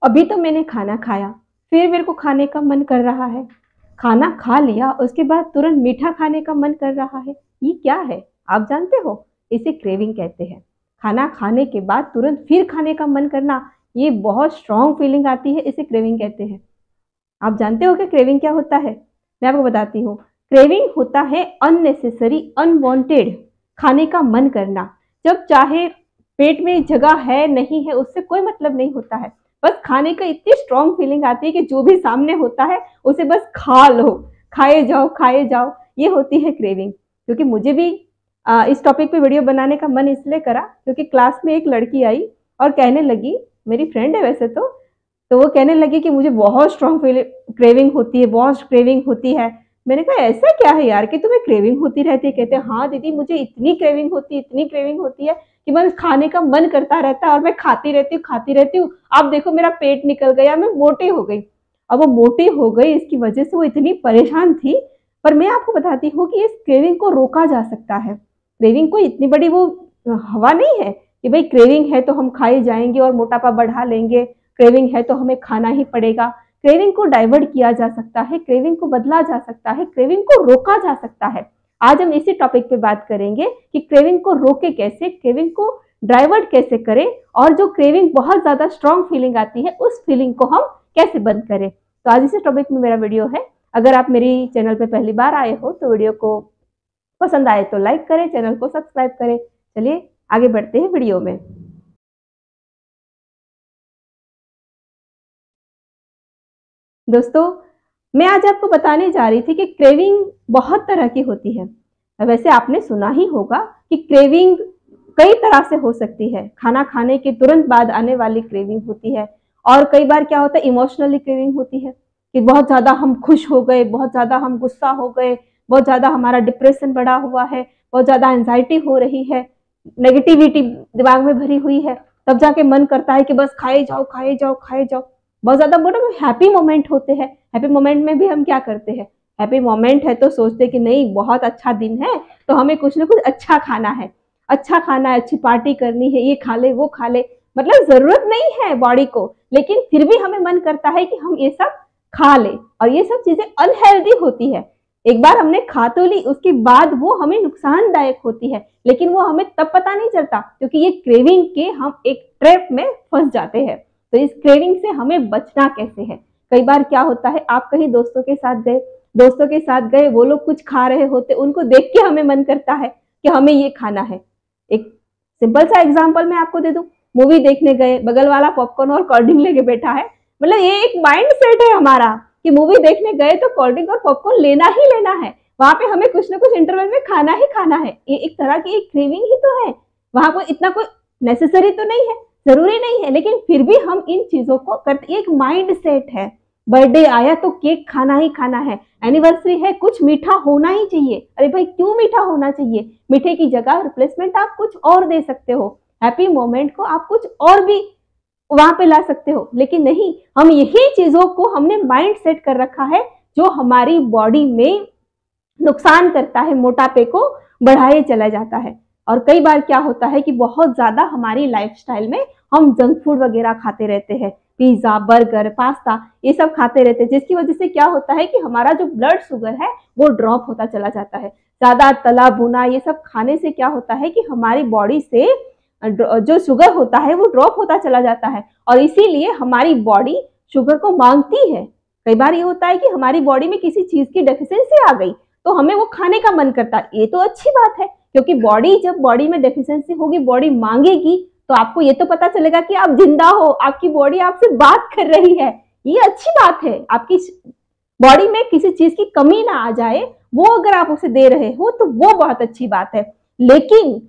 अभी तो मैंने खाना खाया, फिर मेरे को खाने का मन कर रहा है। खाना खा लिया, उसके बाद तुरंत मीठा खाने का मन कर रहा है। ये क्या है, आप जानते हो? इसे क्रेविंग कहते हैं। खाना खाने के बाद तुरंत फिर खाने का मन करना, ये बहुत स्ट्रॉन्ग फीलिंग आती है, इसे क्रेविंग कहते हैं। आप जानते हो कि क्रेविंग क्या होता है? मैं आपको बताती हूँ। क्रेविंग होता है अननेसेसरी, अनवांटेड खाने का मन करना। जब चाहे पेट में जगह है नहीं है उससे कोई मतलब नहीं होता है, बस खाने का इतनी स्ट्रॉन्ग फीलिंग आती है कि जो भी सामने होता है उसे बस खा लो, खाए जाओ खाए जाओ। ये होती है क्रेविंग। क्योंकि मुझे भी इस टॉपिक पे वीडियो बनाने का मन इसलिए करा क्योंकि क्लास में एक लड़की आई और कहने लगी, मेरी फ्रेंड है वैसे तो वो कहने लगी कि मुझे बहुत स्ट्रॉन्ग क्रेविंग होती है, बहुत क्रेविंग होती है। मैंने कहा ऐसा क्या है यार कि तुम्हें क्रेविंग होती रहती है? कहते हाँ दीदी मुझे इतनी क्रेविंग होती है, इतनी क्रेविंग होती है कि मैं खाने का मन करता रहता है और मैं खाती रहती हूँ। अब देखो मेरा पेट निकल गया, मैं मोटी हो गई। अब वो मोटी हो गई, इसकी वजह से वो इतनी परेशान थी। पर मैं आपको बताती हूँ कि इस क्रेविंग को रोका जा सकता है। क्रेविंग कोई इतनी बड़ी वो हवा नहीं है कि भाई क्रेविंग है तो हम खाए जाएंगे और मोटापा बढ़ा लेंगे, क्रेविंग है तो हमें खाना ही पड़ेगा। क्रेविंग को डाइवर्ट किया जा सकता है, क्रेविंग को बदला जा सकता है, क्रेविंग को रोका जा सकता है। आज हम इसी टॉपिक पे बात करेंगे कि क्रेविंग को रोके कैसे, क्रेविंग को डाइवर्ट कैसे करें, और जो क्रेविंग बहुत ज्यादा स्ट्रॉन्ग फीलिंग आती है उस फीलिंग को हम कैसे बंद करें। तो आज इसी टॉपिक में मेरा वीडियो है। अगर आप मेरी चैनल पे पहली बार आए हो तो वीडियो को पसंद आए तो लाइक करें, चैनल को सब्सक्राइब करें। चलिए आगे बढ़ते हैं वीडियो में। दोस्तों, मैं आज आपको बताने जा रही थी कि क्रेविंग बहुत तरह की होती है। वैसे आपने सुना ही होगा कि क्रेविंग कई तरह से हो सकती है। खाना खाने के तुरंत बाद आने वाली क्रेविंग होती है, और कई बार क्या होता है इमोशनली क्रेविंग होती है कि बहुत ज्यादा हम खुश हो गए, बहुत ज्यादा हम गुस्सा हो गए, बहुत ज्यादा हमारा डिप्रेशन बढ़ा हुआ है, बहुत ज्यादा एंजाइटी हो रही है, नेगेटिविटी दिमाग में भरी हुई है, तब जाके मन करता है कि बस खाए जाओ खाए जाओ खाए जाओ। बहुत ज्यादा बोलो हैप्पी मोमेंट होते हैं, हैप्पी मोमेंट में भी हम क्या करते हैं, हैप्पी मोमेंट है तो सोचते हैं कि नहीं बहुत अच्छा दिन है तो हमें कुछ ना कुछ अच्छा खाना है, अच्छा खाना है, अच्छी पार्टी करनी है, ये खा ले वो खा ले। मतलब जरूरत नहीं है बॉडी को, लेकिन फिर भी हमें मन करता है कि हम ये सब खा ले, और ये सब चीजें अनहेल्दी होती है। एक बार हमने खा तो ली, उसके बाद वो हमें नुकसानदायक होती है, लेकिन वो हमें तब पता नहीं चलता क्योंकि ये क्रेविंग के हम एक ट्रैप में फंस जाते हैं। तो इस क्रेविंग से हमें बचना कैसे है? कई बार क्या होता है, आप कहीं दोस्तों के साथ गए, वो लोग कुछ खा रहे होते, उनको देख के हमें मन करता है कि हमें ये खाना है। एक सिंपल सा एग्जांपल मैं आपको दे दूं, मूवी देखने गए, बगल वाला पॉपकॉर्न और कोल्ड ड्रिंक लेके बैठा है। मतलब ये एक माइंड सेट है हमारा कि मूवी देखने गए तो कोल्ड ड्रिंक और पॉपकॉर्न लेना ही लेना है, वहां पे हमें कुछ ना कुछ इंटरवल में खाना ही खाना है। ये एक तरह की एक क्रेविंग ही तो है, वहां कोई इतना कोई नेसेसरी तो नहीं है, जरूरी नहीं है, लेकिन फिर भी हम इन चीजों को करते। एक माइंड सेट है, बर्थडे आया तो केक खाना ही खाना है, एनिवर्सरी है कुछ मीठा होना ही चाहिए। अरे भाई क्यों मीठा होना चाहिए? मीठे की जगह रिप्लेसमेंट आप कुछ और दे सकते हो, हैप्पी मोमेंट को आप कुछ और भी वहां पे ला सकते हो। लेकिन नहीं, हम यही चीजों को हमने माइंड सेट कर रखा है जो हमारी बॉडी में नुकसान करता है, मोटापे को बढ़ाए चला जाता है। और कई बार क्या होता है कि बहुत ज्यादा हमारी लाइफस्टाइल में हम जंक फूड वगैरह खाते रहते हैं, पिज्जा बर्गर पास्ता ये सब खाते रहते हैं, जिसकी वजह से क्या होता है कि हमारा जो ब्लड शुगर है वो ड्रॉप होता चला जाता है। ज्यादा तला भुना ये सब खाने से क्या होता है कि हमारी बॉडी से जो शुगर होता है वो ड्रॉप होता चला जाता है, और इसीलिए हमारी बॉडी शुगर को मांगती है। कई बार ये होता है कि हमारी बॉडी में किसी चीज की डेफिशिएंसी आ गई तो हमें वो खाने का मन करता है। ये तो अच्छी बात है, क्योंकि जब बॉडी में डेफिशिएंसी होगी, बॉडी मांगेगी, तो आपको ये तो पता चलेगा कि आप जिंदा हो, आपकी बॉडी आपसे बात कर रही है। ये अच्छी बात है, आपकी बॉडी में किसी चीज की कमी ना आ जाए, वो अगर आप उसे दे रहे हो तो वो बहुत अच्छी बात है। लेकिन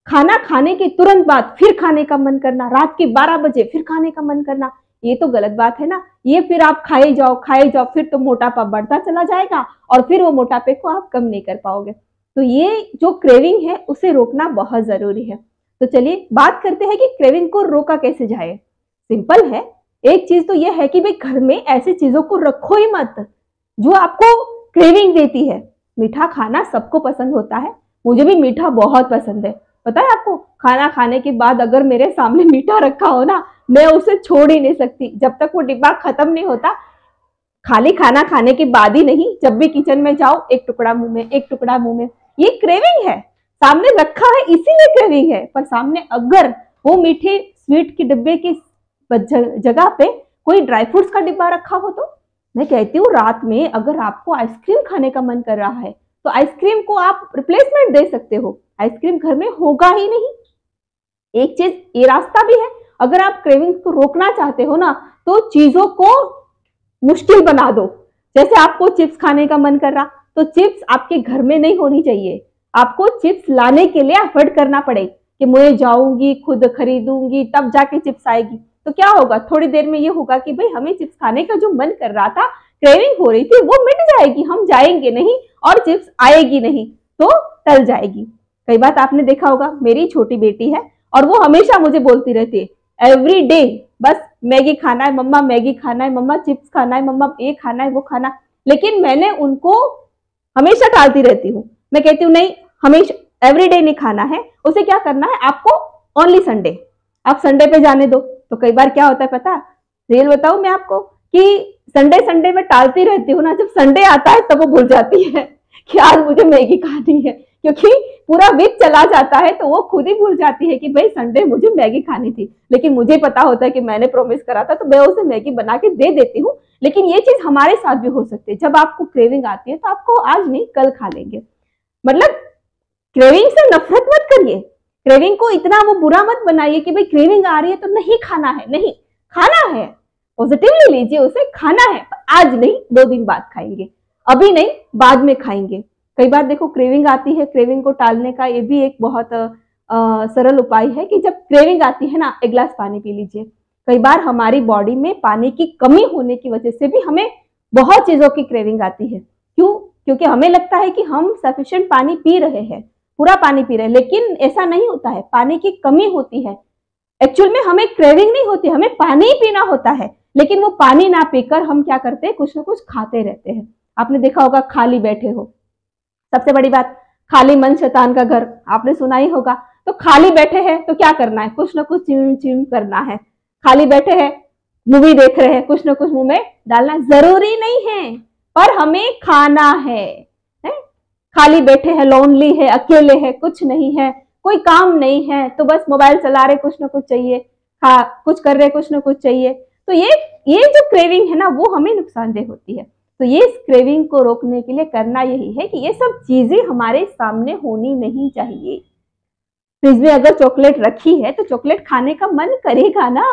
खाना खाने के तुरंत बाद फिर खाने का मन करना, रात के 12 बजे फिर खाने का मन करना, ये तो गलत बात है ना। ये फिर आप खाए जाओ, फिर तो मोटापा बढ़ता चला जाएगा और फिर वो मोटापे को आप कम नहीं कर पाओगे। तो ये जो क्रेविंग है उसे रोकना बहुत जरूरी है। तो चलिए बात करते हैं कि क्रेविंग को रोका कैसे जाए। सिंपल है, एक चीज तो यह है कि भाई घर में ऐसी चीजों को रखो ही मत जो आपको क्रेविंग देती है। मीठा खाना सबको पसंद होता है, मुझे भी मीठा बहुत पसंद है। पता है आपको, खाना खाने के बाद अगर मेरे सामने मीठा रखा हो ना मैं उसे छोड़ ही नहीं सकती जब तक वो डिब्बा खत्म नहीं होता। खाली खाना खाने के बाद ही नहीं, जब भी किचन में जाओ एक टुकड़ा मुंह में, एक टुकड़ा मुंह में। ये क्रेविंग है, सामने रखा है इसीलिए क्रेविंग है। पर सामने अगर वो मीठे स्वीट के डिब्बे की जगह पे कोई ड्राई फ्रूट्स का डिब्बा रखा हो तो मैं कहती हूँ रात में अगर आपको आइसक्रीम खाने का मन कर रहा है तो आइसक्रीम को आप रिप्लेसमेंट दे सकते हो। आइसक्रीम घर में होगा ही नहीं। एक चीज ये रास्ता भी है, अगर आप क्रेविंग को रोकना चाहते हो ना तो चीजों को मुश्किल बना दो। जैसे आपको चिप्स खाने का मन कर रहा तो चिप्स आपके घर में नहीं होनी चाहिए। आपको चिप्स लाने के लिए एफर्ट करना पड़े कि मैं जाऊंगी खुद खरीदूंगी तब जाके चिप्स आएगी। तो क्या होगा, थोड़ी देर में ये होगा कि भाई हमें चिप्स खाने का जो मन कर रहा था, क्रेविंग हो रही थी, वो मिट जाएगी, हम जाएंगे नहीं और चिप्स आएगी नहीं तो टल जाएगी। कई बार आपने देखा होगा, मेरी छोटी बेटी है और वो हमेशा मुझे बोलती रहती है एवरी डे, बस मैगी खाना है मम्मा, मैगी खाना है मम्मा, चिप्स खाना है मम्मा, ये खाना है वो खाना। लेकिन मैंने उनको हमेशा टालती रहती हूँ। मैं कहती हूँ नहीं, हमेशा एवरीडे नहीं खाना है, उसे क्या करना है आपको ओनली संडे, आप संडे पे जाने दो। तो कई बार क्या होता है पता, रियल बताऊं मैं आपको कि संडे संडे में टालती रहती हूँ ना, जब संडे आता है तब वो भूल जाती है कि आज मुझे मैगी खानी है, क्योंकि पूरा वीक चला जाता है तो वो खुद ही भूल जाती है कि भाई संडे मुझे मैगी खानी थी। लेकिन मुझे पता होता है कि मैंने प्रॉमिस करा था तो मैं उसे मैगी बना के दे देती हूँ। लेकिन ये चीज हमारे साथ भी हो सकती है, जब आपको क्रेविंग आती है तो आपको आज नहीं कल खा लेंगे। मतलब क्रेविंग से नफरत मत करिए, क्रेविंग को इतना वो बुरा मत बनाइए कि भाई क्रेविंग आ रही है तो नहीं खाना है। नहीं, खाना है, पॉजिटिवली लीजिए उसे, खाना है, आज नहीं 2 दिन बाद खाएंगे, अभी नहीं बाद में खाएंगे। कई बार देखो क्रेविंग आती है, क्रेविंग को टालने का ये भी एक बहुत सरल उपाय है कि जब क्रेविंग आती है ना, 1 गिलास पानी पी लीजिए। कई बार हमारी बॉडी में पानी की कमी होने की वजह से भी हमें बहुत चीजों की क्रेविंग आती है। क्यों? क्योंकि हमें लगता है कि हम सफिशिएंट पानी पी रहे हैं, पूरा पानी पी रहे हैं, लेकिन ऐसा नहीं होता है, पानी की कमी होती है। एक्चुअल में हमें क्रेविंग नहीं होती, हमें पानी ही पीना होता है, लेकिन वो पानी ना पीकर हम क्या करते हैं, कुछ ना कुछ खाते रहते हैं। आपने देखा होगा, खाली बैठे हो, सबसे बड़ी बात, खाली मन शैतान का घर, आपने सुना ही होगा। तो खाली बैठे हैं तो क्या करना है, कुछ ना कुछ चिम चिम करना है। खाली बैठे हैं, मूवी देख रहे हैं, कुछ ना कुछ मुंह में डालना जरूरी नहीं है, पर हमें खाना है। खाली बैठे हैं, लोनली है, अकेले है, कुछ नहीं है, कोई काम नहीं है, तो बस मोबाइल चला रहे, कुछ ना कुछ चाहिए, कुछ कर रहे, कुछ ना कुछ चाहिए। तो ये जो क्रेविंग है ना, वो हमें नुकसानदेह होती है। तो ये क्रेविंग को रोकने के लिए करना यही है कि ये सब चीजें हमारे सामने होनी नहीं चाहिए। फ्रिज में अगर चॉकलेट रखी है तो चॉकलेट खाने का मन करेगा ना।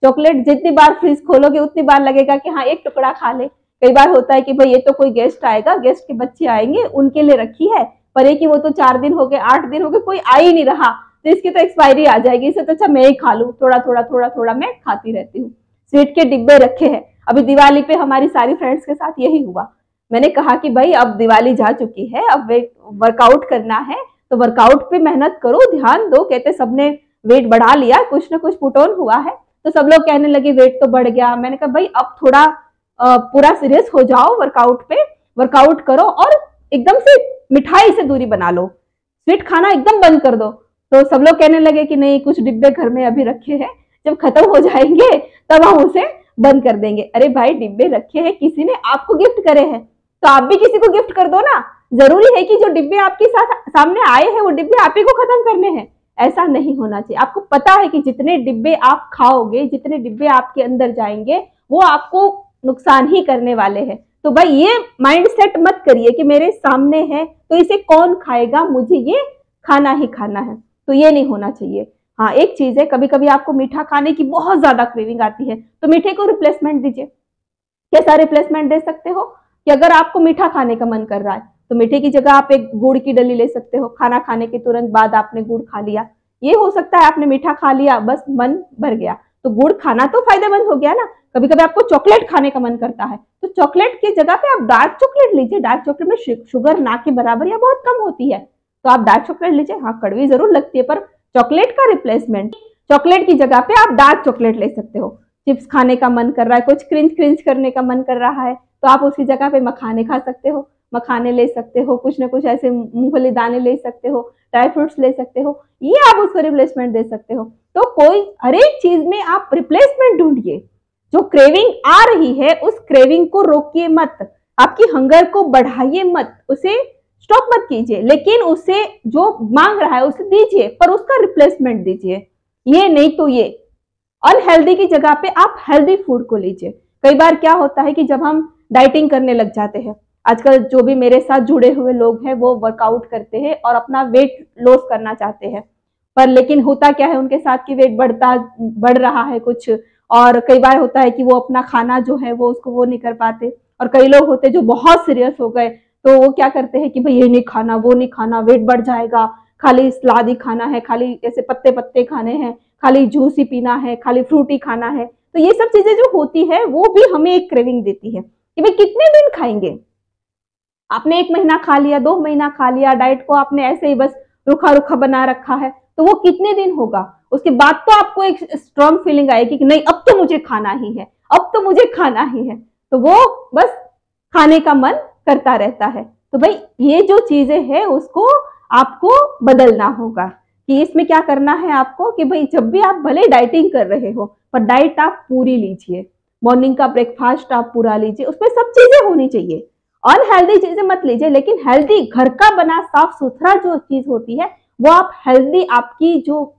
चॉकलेट जितनी बार फ्रिज खोलोगे उतनी बार लगेगा कि हाँ एक टुकड़ा खा ले। कई बार होता है कि भाई ये तो कोई गेस्ट आएगा, गेस्ट के बच्चे आएंगे, उनके लिए रखी है, पर ये कि वो तो 4 दिन हो गए, 8 दिन हो गए, कोई आ ही नहीं रहा, तो इसकी तो एक्सपायरी आ जाएगी, इससे तो अच्छा मैं ही खा लूं, थोड़ा थोड़ा थोड़ा थोड़ा मैं खाती रहती हूँ। स्वीट के डिब्बे रखे हैं, अभी दिवाली पे हमारी सारी फ्रेंड्स के साथ यही हुआ। मैंने कहा कि भाई अब दिवाली जा चुकी है, अब वर्कआउट करना है, तो वर्कआउट पे मेहनत करो, ध्यान दो। कहते सबने वेट बढ़ा लिया, कुछ ना कुछ पुट ऑन हुआ है, तो सब लोग कहने लगे वेट तो बढ़ गया। मैंने कहा भाई अब थोड़ा पूरा सीरियस हो जाओ वर्कआउट पे, वर्कआउट करो और एकदम से मिठाई से दूरी बना लो, स्वीट खाना एकदम बंद कर दो। तो सब लोग कहने लगे कि नहीं, कुछ डिब्बे घर में अभी रखे हैं, जब खत्म हो जाएंगे तब हम उसे बंद कर देंगे। अरे भाई डिब्बे रखे हैं, किसी ने आपको गिफ्ट करे हैं, तो आप भी किसी को गिफ्ट कर दो ना। जरूरी है कि जो डिब्बे आपके साथ सामने आए हैं वो डिब्बे आप ही को खत्म करने हैं, ऐसा नहीं होना चाहिए। आपको पता है कि जितने डिब्बे आप खाओगे, जितने डिब्बे आपके अंदर जाएंगे, वो आपको नुकसान ही करने वाले हैं। तो भाई ये माइंड सेट मत करिए कि मेरे सामने है तो इसे कौन खाएगा, मुझे ये खाना ही खाना है, तो ये नहीं होना चाहिए। हाँ एक चीज है, कभी कभी आपको मीठा खाने की बहुत ज्यादा क्रेविंग आती है तो मीठे को रिप्लेसमेंट दीजिए। कैसा रिप्लेसमेंट दे सकते हो कि अगर आपको मीठा खाने का मन कर रहा है तो मीठे की जगह आप एक गुड़ की डली ले सकते हो। खाना खाने के तुरंत बाद आपने गुड़ खा लिया, ये हो सकता है आपने मीठा खा लिया, बस मन भर गया, तो गुड़ खाना तो फायदेमंद हो गया ना। कभी कभी आपको चॉकलेट खाने का मन करता है तो चॉकलेट की जगह पे आप डार्क चॉकलेट लीजिए। डार्क चॉकलेट में शुगर ना के बराबर या बहुत कम होती है, तो आप डार्क चॉकलेट लीजिए। हाँ कड़वी जरूर लगती है, पर चॉकलेट का रिप्लेसमेंट, चॉकलेट की जगह पे आप डार्क चॉकलेट ले सकते हो। चिप्स खाने का मन कर रहा है, कुछ क्रिंच क्रिंच करने का मन कर रहा है, तो आप उसकी जगह पे मखाने खा सकते हो। मखाने ले सकते हो, कुछ ना कुछ ऐसे मूंगफली दाने ले सकते हो, ड्राई फ्रूट्स ले सकते हो, ये आप उसको रिप्लेसमेंट दे सकते हो। तो कोई हर एक चीज में आप रिप्लेसमेंट ढूंढिए। जो क्रेविंग आ रही है उस क्रेविंग को रोकिए मत, आपकी हंगर को बढ़ाइए मत, उसे स्टॉप मत कीजिए, लेकिन उसे जो मांग रहा है उसे दीजिए, पर उसका रिप्लेसमेंट दीजिए। ये नहीं तो ये अनहेल्दी की जगह पे आप हेल्दी फूड को लीजिए। कई बार क्या होता है कि जब हम डाइटिंग करने लग जाते हैं, आजकल जो भी मेरे साथ जुड़े हुए लोग हैं वो वर्कआउट करते हैं और अपना वेट लॉस करना चाहते हैं, पर लेकिन होता क्या है उनके साथ कि वेट बढ़ रहा है कुछ, और कई बार होता है कि वो अपना खाना जो है वो उसको वो नहीं कर पाते। और कई लोग होते हैं जो बहुत सीरियस हो गए, तो वो क्या करते हैं कि भाई ये नहीं खाना, वो नहीं खाना, वेट बढ़ जाएगा, खाली सलाद ही खाना है, खाली ऐसे पत्ते पत्ते खाने हैं, खाली जूस ही पीना है, खाली फ्रूट ही खाना है। तो ये सब चीजें जो होती है वो भी हमें एक क्रेविंग देती है कि भाई कितने दिन खाएंगे। आपने 1 महीना खा लिया, 2 महीना खा लिया, डाइट को आपने ऐसे ही बस रुखा रुखा बना रखा है, तो वो कितने दिन होगा। उसके बाद तो आपको एक स्ट्रॉन्ग फीलिंग आएगी कि नहीं अब तो मुझे खाना ही है, अब तो मुझे खाना ही है, तो वो बस खाने का मन करता रहता है। तो भाई ये जो चीजें हैं उसको आपको बदलना होगा कि इसमें क्या करना है आपको कि भाई जब भी आप भले डाइटिंग कर रहे हो पर डाइट आप पूरी लीजिए, मॉर्निंग का ब्रेकफास्ट आप पूरा लीजिए, उसमें सब चीजें होनी चाहिए। अनहेल्दी चीजें मत लीजिए, लेकिन हेल्दी घर का बना साफ सुथरा जो चीज होती है वो आप हेल्दी, आपकी जो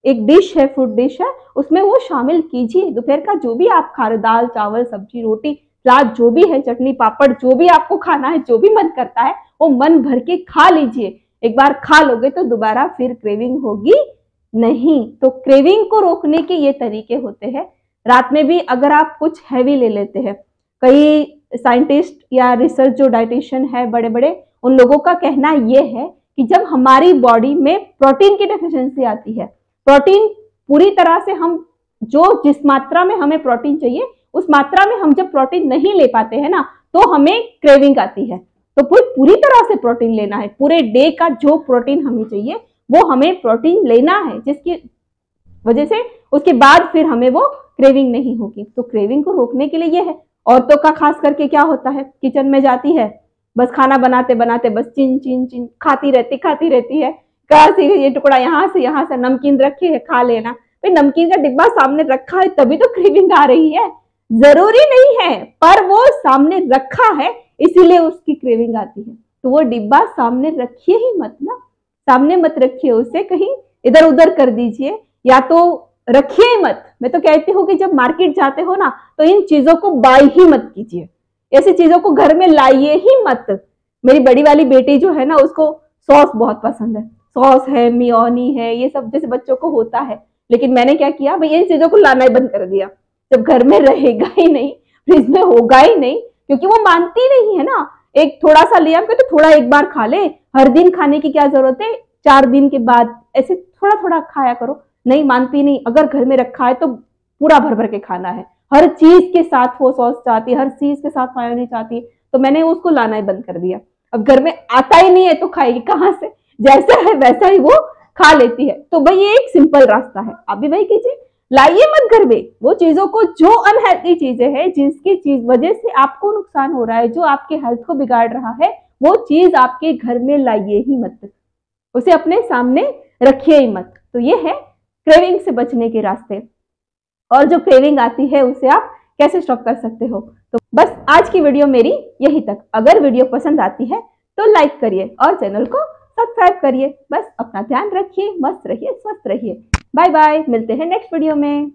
एक डिश है, फूड डिश है, उसमें वो शामिल कीजिए। दोपहर का जो भी आप खा रहे, दाल चावल सब्जी रोटी सलाद जो भी है, चटनी पापड़, जो भी आपको खाना है, जो भी मन करता है वो मन भर के खा लीजिए। एक बार खा लोगे तो दोबारा फिर क्रेविंग होगी नहीं। तो क्रेविंग को रोकने के ये तरीके होते हैं। रात में भी अगर आप कुछ हैवी ले लेते हैं, कई साइंटिस्ट या रिसर्च जो डाइटिशियन है बड़े बड़े, उन लोगों का कहना ये है कि जब हमारी बॉडी में प्रोटीन की डेफिशिएंसी आती है, प्रोटीन पूरी तरह से हम जो जिस मात्रा में हमें प्रोटीन चाहिए उस मात्रा में हम जब प्रोटीन नहीं ले पाते हैं ना, तो हमें क्रेविंग आती है। तो पूरी तरह से प्रोटीन लेना है, पूरे डे का जो प्रोटीन हमें चाहिए वो हमें प्रोटीन लेना है, जिसकी वजह से उसके बाद फिर हमें वो क्रेविंग नहीं होगी। तो क्रेविंग को रोकने के लिए ये है। औरतों का खास करके क्या होता है, किचन में जाती है, बस खाना बनाते बनाते बस चिन चिन चिन खाती रहती है, कहाँ से ये टुकड़ा यहाँ से नमकीन रखी है खा लेना। भाई नमकीन का डिब्बा सामने रखा है तभी तो क्रेविंग आ रही है, जरूरी नहीं है, पर वो सामने रखा है इसीलिए उसकी क्रेविंग आती है। तो वो डिब्बा सामने रखिए ही मत ना, सामने मत रखिए, उसे कहीं इधर उधर कर दीजिए, या तो रखिए ही मत। मैं तो कहती हूँ कि जब मार्केट जाते हो ना तो इन चीजों को बाय ही मत कीजिए, ऐसी चीजों को घर में लाइए ही मत। मेरी बड़ी वाली बेटी जो है ना उसको सॉस बहुत पसंद है, सॉस है, मियोनी है, ये सब जैसे बच्चों को होता है, लेकिन मैंने क्या किया भाई इन चीजों को लाना ही बंद कर दिया। जब घर में रहेगा ही नहीं, फ्रिज में होगा ही नहीं, क्योंकि वो मानती नहीं है ना। एक थोड़ा सा लिया तो थोड़ा एक बार खा ले, हर दिन खाने की क्या जरूरत है, 4 दिन के बाद ऐसे थोड़ा थोड़ा खाया करो। नहीं मानती नहीं, अगर घर में रखा है तो पूरा भर भर के खाना है, हर चीज के साथ वो सॉस चाहती है, हर चीज के साथ मायोनीज चाहती है। तो मैंने उसको लाना ही बंद कर दिया। अब घर में आता ही नहीं है तो खाएगी कहाँ से, जैसा है वैसा ही वो खा लेती है। तो भाई ये एक सिंपल रास्ता है, आप भी वही कीजिए, लाइए मत घर में वो चीजों को जो अनहेल्दी चीजें हैं, जिसकी चीज वजह से आपको नुकसान हो रहा है, जो आपके हेल्थ को बिगाड़ रहा है, वो चीज आपके घर में लाइए ही मत, उसे अपने सामने रखिए ही मत। तो ये है क्रेविंग से बचने के रास्ते, और जो क्रेविंग आती है उसे आप कैसे स्टॉप कर सकते हो। तो बस आज की वीडियो मेरी यही तक। अगर वीडियो पसंद आती है तो लाइक करिए और चैनल को सब्सक्राइब करिए। बस अपना ध्यान रखिए, मस्त रहिए, स्वस्थ रहिए। बाय बाय, मिलते हैं नेक्स्ट वीडियो में।